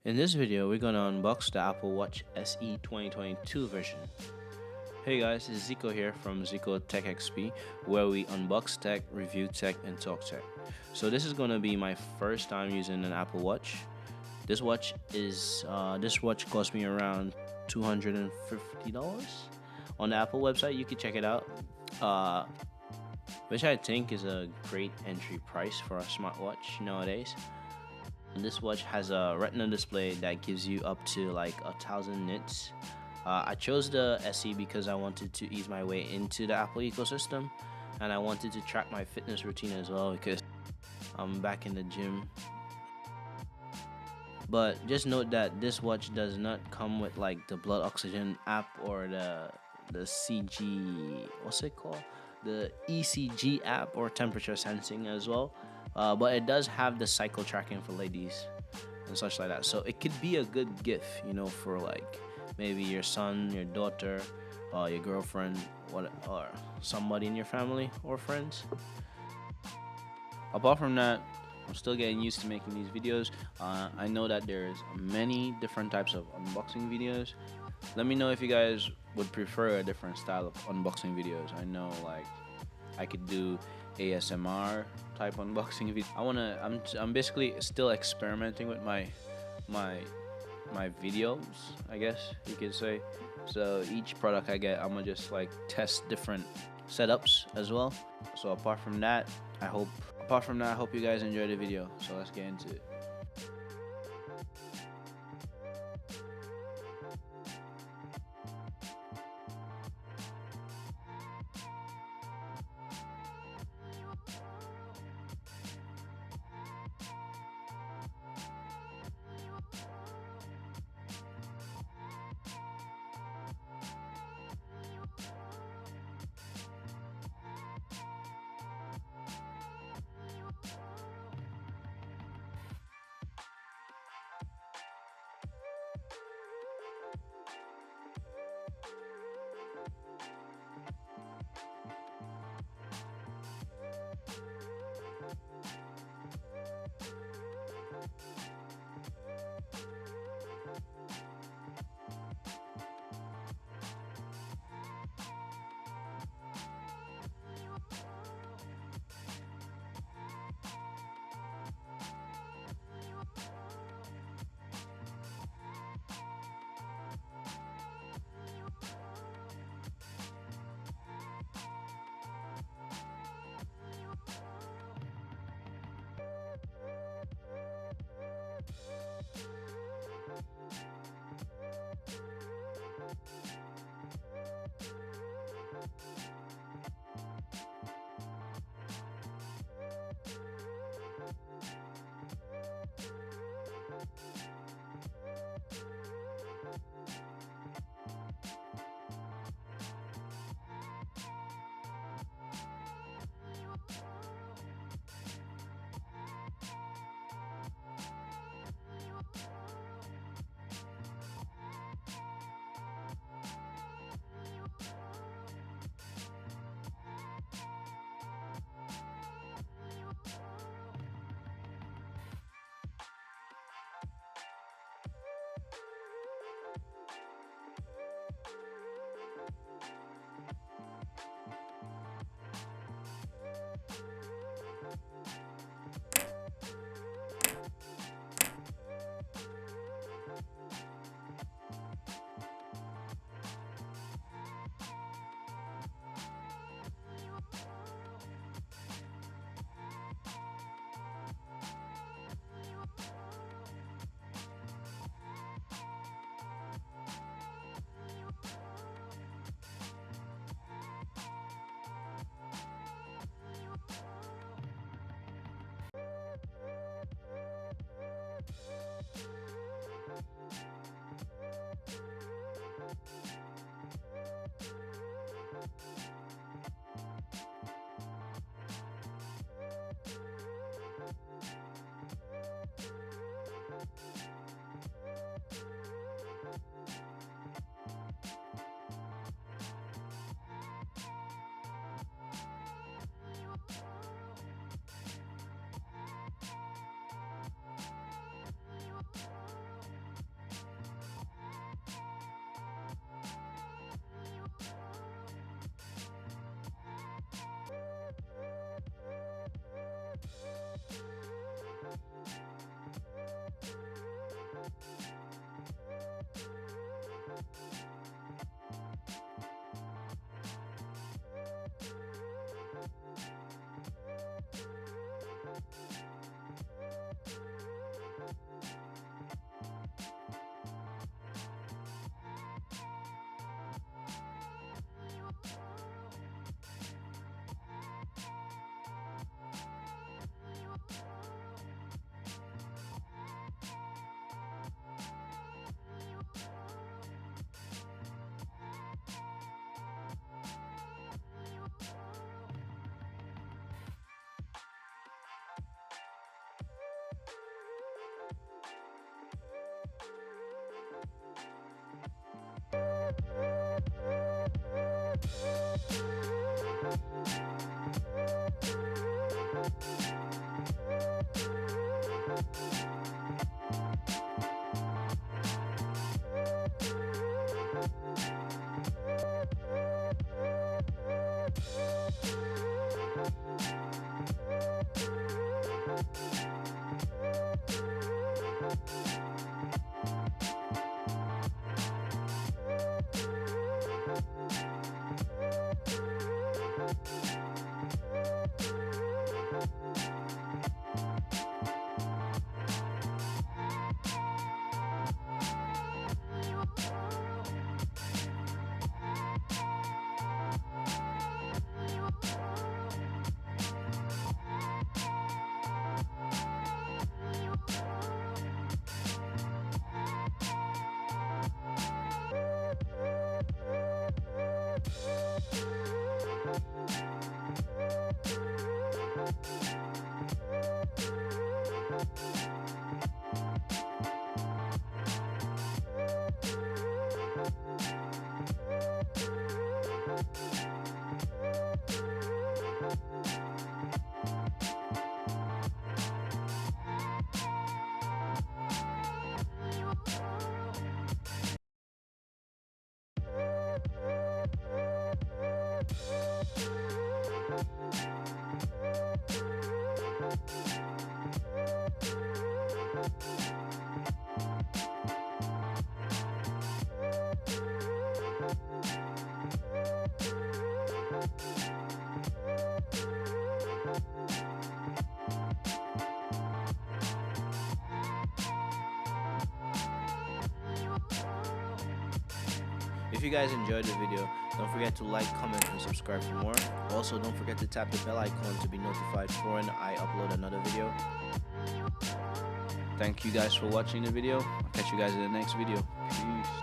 In this video, we're gonna unbox the Apple Watch SE 2022 version. Hey guys, it's Zico here from Zico Tech XP, where we unbox tech, review tech, and talk tech. So this is gonna be my first time using an Apple Watch. This watch cost me around $250 on the Apple website. You can check it out, uh, which I think is a great entry price for a smartwatch nowadays. And this watch has a retina display that gives you up to like 1,000 nits. I chose the SE because I wanted to ease my way into the Apple ecosystem, and I wanted to track my fitness routine as well because I'm back in the gym. But just note that this watch does not come with like the blood oxygen app or the CG, what's it called, the ECG app or temperature sensing as well. But it does have the cycle tracking for ladies and such like that. So it could be a good gift, for like maybe your son, your daughter, your girlfriend, or somebody in your family or friends. Apart from that, I'm still getting used to making these videos. I know that there's many different types of unboxing videos. Let me know if you guys would prefer a different style of unboxing videos. I know like I could do ASMR type unboxing video. I'm basically still experimenting with my videos, I guess you could say. So each product I get, I'm gonna just like test different setups as well. So apart from that, I hope you guys enjoy the video. So let's get into it. If you guys enjoyed the video, don't forget to like, comment, and subscribe for more. Also, don't forget to tap the bell icon to be notified for when I upload another video. Thank you guys for watching the video. I'll catch you guys in the next video. Peace.